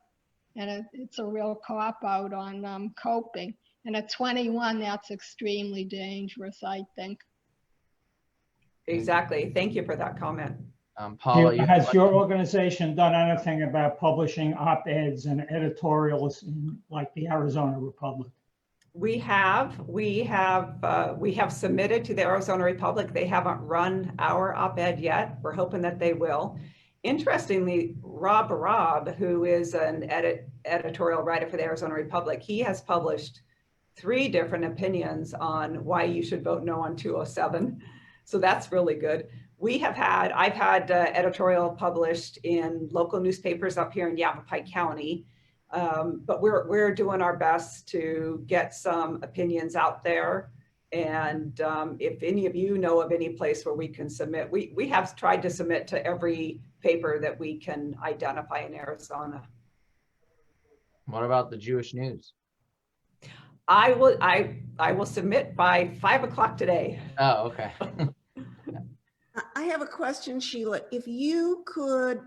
and it's a real cop out on coping. And at 21, that's extremely dangerous, I think. Exactly. Thank you for that comment. Paula, has your organization done anything about publishing op-eds and editorials in like the Arizona Republic? We have submitted to the Arizona Republic. They haven't run our op-ed yet. We're hoping that they will. Interestingly, Rob, who is an editorial writer for the Arizona Republic, he has published 3 different opinions on why you should vote no on 207. So that's really good. I've had editorial published in local newspapers up here in Yavapai County. But we're doing our best to get some opinions out there. And if any of you know of any place where we can submit, we have tried to submit to every paper that we can identify in Arizona. What about the Jewish News? I will submit by 5 o'clock today. Oh, okay. I have a question, Sheila. If you could,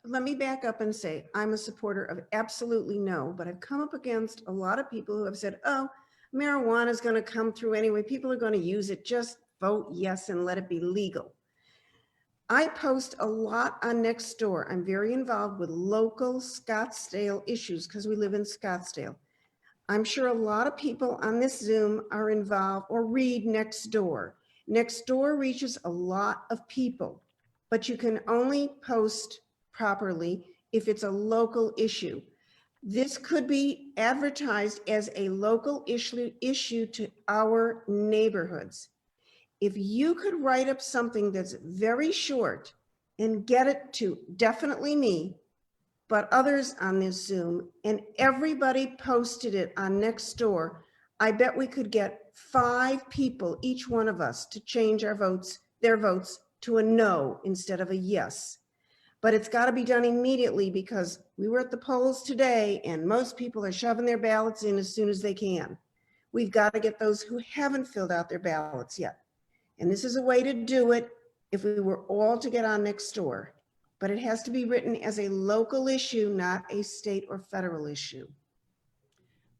let me back up and say, I'm a supporter of absolutely no, but I've come up against a lot of people who have said, oh, marijuana is going to come through anyway. People are going to use it. Just vote yes and let it be legal. I post a lot on Nextdoor. I'm very involved with local Scottsdale issues because we live in Scottsdale. I'm sure a lot of people on this Zoom are involved or read Nextdoor. Nextdoor reaches a lot of people, but you can only post properly if it's a local issue. This could be advertised as a local issue to our neighborhoods. If you could write up something that's very short and get it to definitely me, but others on this Zoom, and everybody posted it on Nextdoor, I bet we could get 5 people, each one of us, to change our votes, their votes to a no instead of a yes. But it's got to be done immediately because we were at the polls today and most people are shoving their ballots in as soon as they can. We've got to get those who haven't filled out their ballots yet. And this is a way to do it if we were all to get on Nextdoor. But it has to be written as a local issue, not a state or federal issue.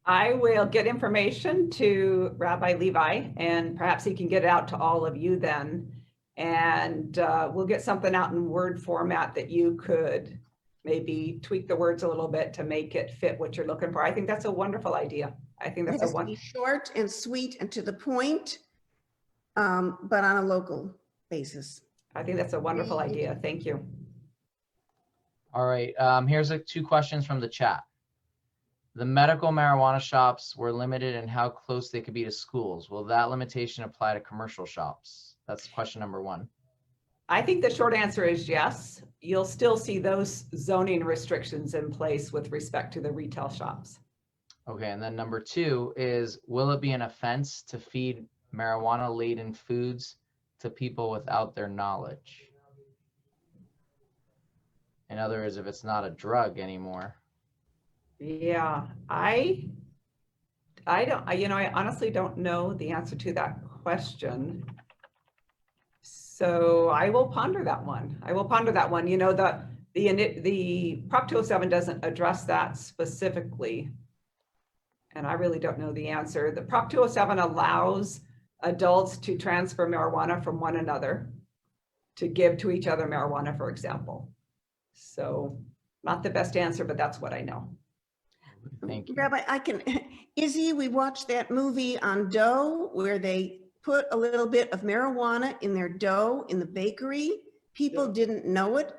I will get information to Rabbi Levi, and perhaps he can get it out to all of you then. And we'll get something out in Word format that you could maybe tweak the words a little bit to make it fit what you're looking for. I think that's a wonderful idea. I think that's It has to be short and sweet and to the point, but on a local basis. I think that's a wonderful idea. Thank you. All right, here's 2 questions from the chat. The medical marijuana shops were limited in how close they could be to schools. Will that limitation apply to commercial shops? That's question number 1. I think the short answer is yes. You'll still see those zoning restrictions in place with respect to the retail shops. Okay, and then number 2 is, will it be an offense to feed marijuana-laden foods to people without their knowledge? In other words, if it's not a drug anymore. Yeah, I honestly don't know the answer to that question. So I will ponder that one. You know, the Prop 207 doesn't address that specifically. And I really don't know the answer. The Prop 207 allows adults to transfer marijuana from one another to give to each other marijuana, for example. So not the best answer, but that's what I know. Thank you. Rabbi, Izzy, we watched that movie on dough where they put a little bit of marijuana in their dough in the bakery. People didn't know it.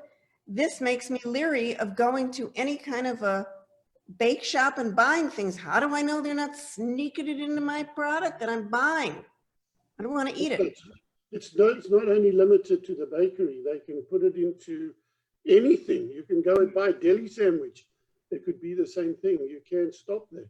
This makes me leery of going to any kind of a bake shop and buying things. How do I know they're not sneaking it into my product that I'm buying? I don't want to eat it. It's not only limited to the bakery. They can put it into anything. You can go and buy a deli sandwich. It could be the same thing. You can't stop that.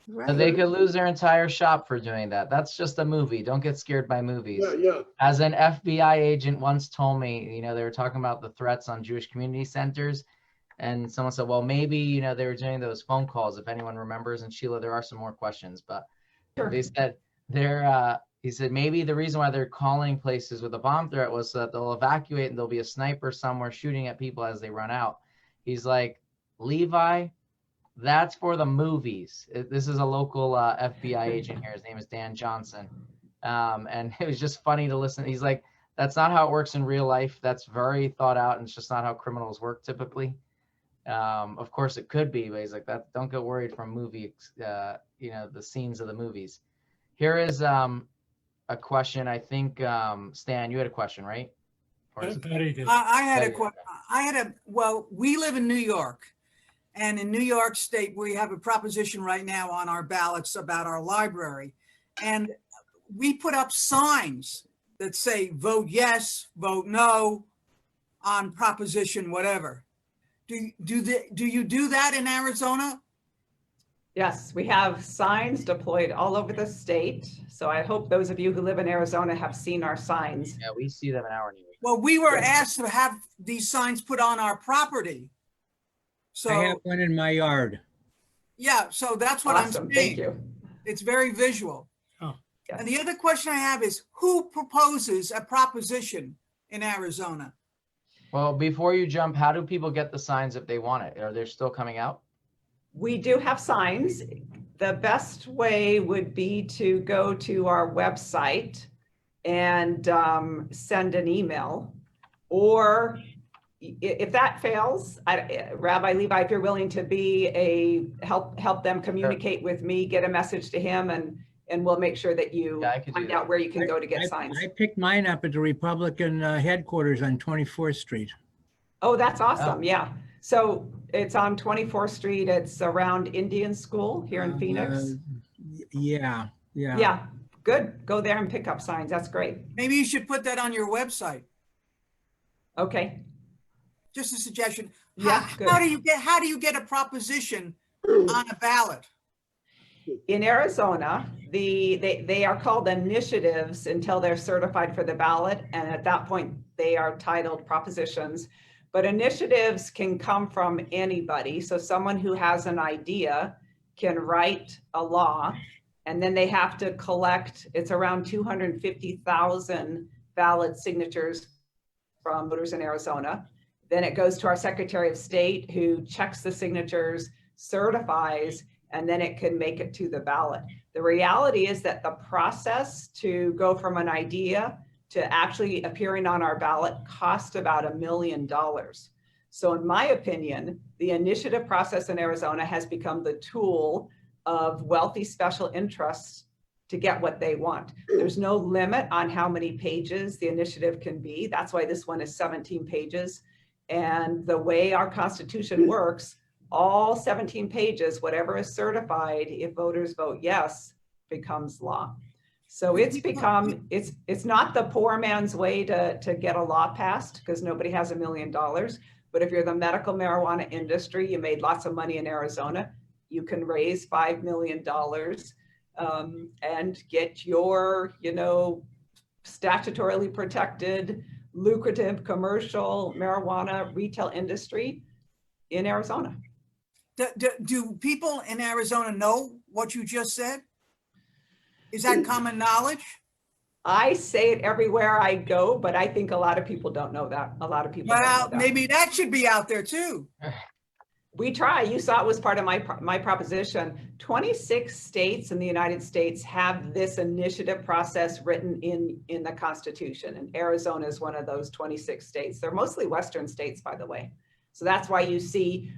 Right. They could lose their entire shop for doing that. That's just a movie. Don't get scared by movies. Yeah. As an FBI agent once told me, you know, they were talking about the threats on Jewish community centers. And someone said, well, maybe, you know, they were doing those phone calls, if anyone remembers. And Sheila, there are some more questions, but sure. They said he said, maybe the reason why they're calling places with a bomb threat was so that they'll evacuate and there'll be a sniper somewhere shooting at people as they run out. He's like, Levi, that's for the movies. This is a local FBI agent here. His name is Dan Johnson. And it was just funny to listen. He's like, that's not how it works in real life. That's very thought out. And it's just not how criminals work typically. Of course it could be, but he's like, that. Don't get worried from movie, you know, the scenes of the movies. Here is a question. I think, Stan, you had a question, right? I had a question. Well, we live in New York. And in New York State, we have a proposition right now on our ballots about our library. And we put up signs that say, vote yes, vote no on proposition, whatever. Do you do that in Arizona? Yes, we have signs deployed all over the state. So I hope those of you who live in Arizona have seen our signs. Yeah, we see them in our neighborhood. Well, we were asked to have these signs put on our property. So I have one in my yard. yeah, so that's what Awesome, I'm saying. thank you. It's very visual. Oh. Yes. And the other question I have is, who proposes a proposition in Arizona? Well, before you jump, how do people get the signs if they want it? Are they still coming out? We do have signs. The best way would be to go to our website and send an email. Or if that fails, Rabbi Levi, if you're willing to be help them communicate with me, get a message to him, and we'll make sure that you find out where you can go to get signs. I picked mine up at the Republican headquarters on 24th Street. Oh, that's awesome. Yeah. So it's on 24th Street. It's around Indian School here in Phoenix. Yeah. Yeah. Good. Go there and pick up signs. That's great. Maybe you should put that on your website. Okay. Just a suggestion. Yeah, How do you get a proposition on a ballot? In Arizona, they are called initiatives until they're certified for the ballot. And at that point, they are titled propositions. But initiatives can come from anybody. So someone who has an idea can write a law, and then they have to collect, it's around 250,000 valid signatures from voters in Arizona. Then it goes to our Secretary of State, who checks the signatures, certifies, and then it can make it to the ballot. The reality is that the process to go from an idea to actually appearing on our ballot cost about $1 million. So in my opinion, the initiative process in Arizona has become the tool of wealthy special interests to get what they want. There's no limit on how many pages the initiative can be. That's why this one is 17 pages. And the way our Constitution works, all 17 pages, whatever is certified, if voters vote yes, becomes law. So it's become, it's not the poor man's way to get a law passed, because nobody has $1 million. But if you're the medical marijuana industry, you made lots of money in Arizona, you can raise $5 million and get your, statutorily protected, lucrative commercial marijuana retail industry in Arizona. Do people in Arizona know what you just said? Is that common knowledge? I say it everywhere I go, but I think a lot of people don't know that. A lot of people don't know that. Maybe that should be out there too. We try. You saw it was part of my proposition. 26 states in the United States have this initiative process written in the Constitution, and Arizona is one of those 26 states. They're mostly Western states, by the way. So that's why you see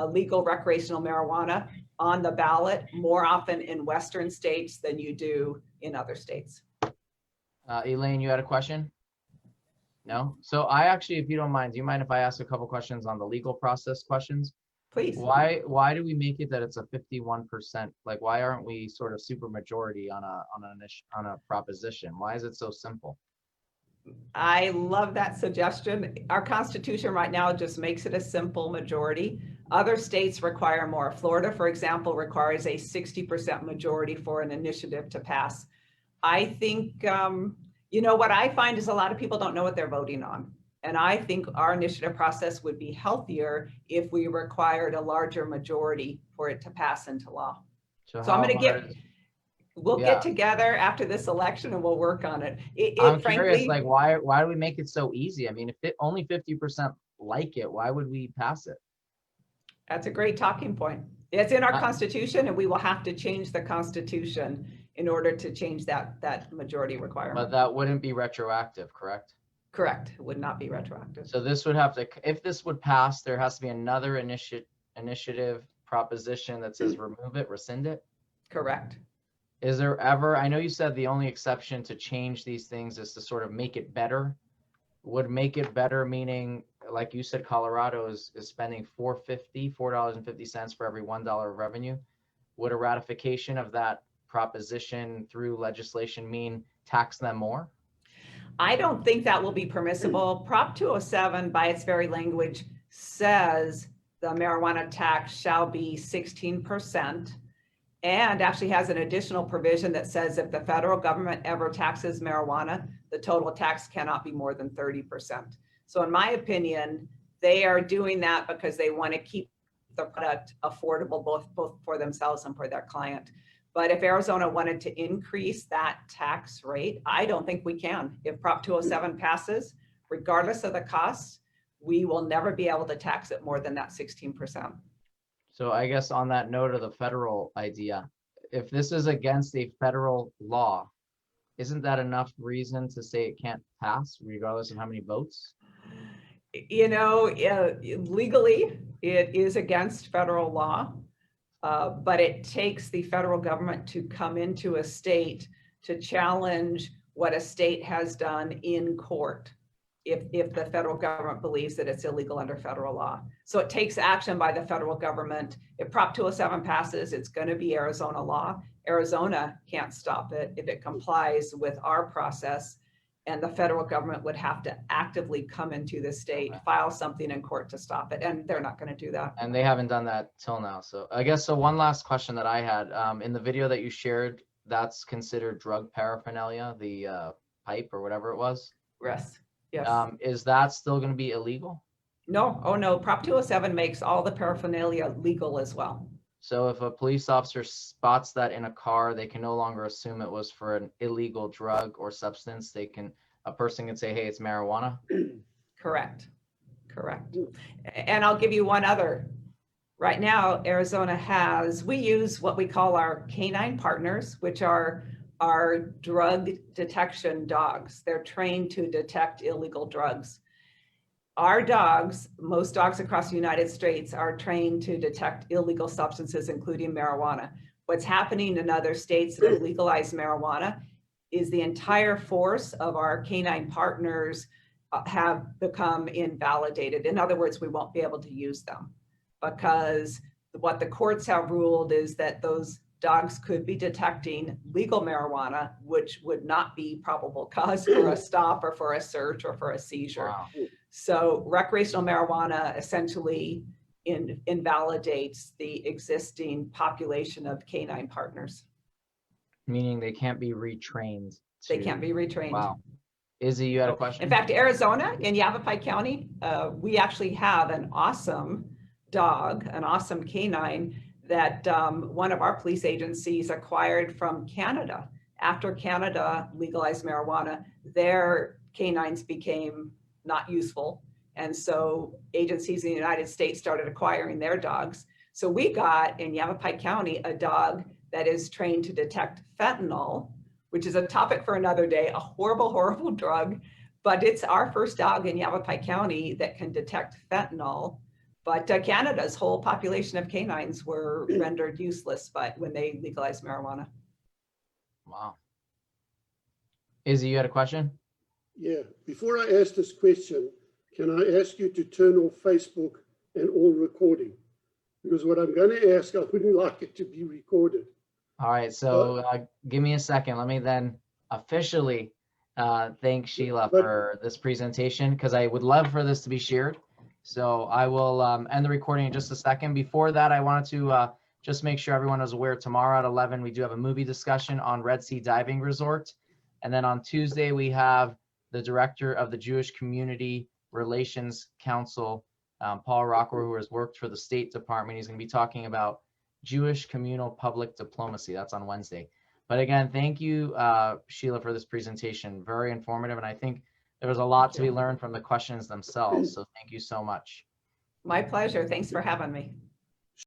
legal recreational marijuana on the ballot more often in Western states than you do in other states. Elaine, you had a question? No? So I actually, if you don't mind, do you mind if I ask a couple questions on the legal process questions? Please. Why do we make it that it's a 51%? Like, why aren't we sort of super majority on a proposition? Why is it so simple? I love that suggestion. Our Constitution right now just makes it a simple majority. Other states require more. Florida, for example, requires a 60% majority for an initiative to pass. I think, what I find is a lot of people don't know what they're voting on. And I think our initiative process would be healthier if we required a larger majority for it to pass into law. So I'm going to we'll get together after this election and we'll work on it. I'm curious, like, why do we make it so easy? I mean, if only 50% like it, why would we pass it? That's a great talking point. It's in our Constitution, and we will have to change the Constitution in order to change that majority requirement. But that wouldn't be retroactive, correct? Correct. It would not be retroactive. So this would have to, if this would pass, there has to be another initiative proposition that says remove it, rescind it? Correct. Is there ever, I know you said the only exception to change these things is to sort of make it better. Would make it better meaning, like you said, Colorado is spending $4.50 for every $1 of revenue. Would a ratification of that proposition through legislation mean tax them more? I don't think that will be permissible. Prop 207, by its very language, says the marijuana tax shall be 16%. and actually has an additional provision that says if the federal government ever taxes marijuana, the total tax cannot be more than 30%. So in my opinion, they are doing that because they want to keep the product affordable both for themselves and for their client. But if Arizona wanted to increase that tax rate, I don't think we can. If Prop 207 passes, regardless of the cost, we will never be able to tax it more than that 16%. So I guess on that note of the federal idea, if this is against a federal law, isn't that enough reason to say it can't pass regardless of how many votes? You know, legally, it is against federal law, but it takes the federal government to come into a state to challenge what a state has done in court if the federal government believes that it's illegal under federal law. So it takes action by the federal government. If Prop 207 passes, it's going to be Arizona law. Arizona can't stop it if it complies with our process, and the federal government would have to actively come into the state, file something in court to stop it, and they're not going to do that. And they haven't done that till now. So I guess, so one last question that I had, in the video that you shared, that's considered drug paraphernalia, the pipe or whatever it was? Yes. Yes. Is that still going to be illegal? No. Oh no. Prop 207 makes all the paraphernalia legal as well. So if a police officer spots that in a car, they can no longer assume it was for an illegal drug or substance. A person can say, hey, it's marijuana. Correct. Correct. And I'll give you one other. Right now, Arizona we use what we call our canine partners, which are our drug detection dogs. They're trained to detect illegal drugs. Our dogs, most dogs across the United States, are trained to detect illegal substances, including marijuana. What's happening in other states that have legalized marijuana is the entire force of our canine partners have become invalidated. In other words, we won't be able to use them because what the courts have ruled is that those dogs could be detecting legal marijuana, which would not be probable cause for a stop or for a search or for a seizure. Wow. So recreational marijuana essentially invalidates the existing population of canine partners. Meaning they can't be retrained. They can't be retrained. Wow. Izzy, you had a question? In fact, Arizona, in Yavapai County, we actually have an awesome dog, an awesome canine that one of our police agencies acquired from Canada. After Canada legalized marijuana, their canines became not useful. And so agencies in the United States started acquiring their dogs. So we got in Yavapai County a dog that is trained to detect fentanyl, which is a topic for another day, a horrible, horrible drug, but it's our first dog in Yavapai County that can detect fentanyl. But Canada's whole population of canines were rendered useless when they legalized marijuana. Wow. Izzy, you had a question? Yeah. Before I ask this question, can I ask you to turn off Facebook and all recording? Because what I'm going to ask, I wouldn't like it to be recorded. All right. So give me a second. Let me then officially thank Sheila for this presentation, because I would love for this to be shared. So I will end the recording in just a second. Before that, I wanted to just make sure everyone is aware, tomorrow at 11, we do have a movie discussion on Red Sea Diving Resort. And then on Tuesday, we have the director of the Jewish Community Relations Council, Paul Rockwell, who has worked for the State Department. He's going to be talking about Jewish communal public diplomacy. That's on Wednesday. But again, thank you, Sheila, for this presentation. Very informative. And I think there was a lot to be learned from the questions themselves. So thank you so much. My pleasure. Thanks for having me.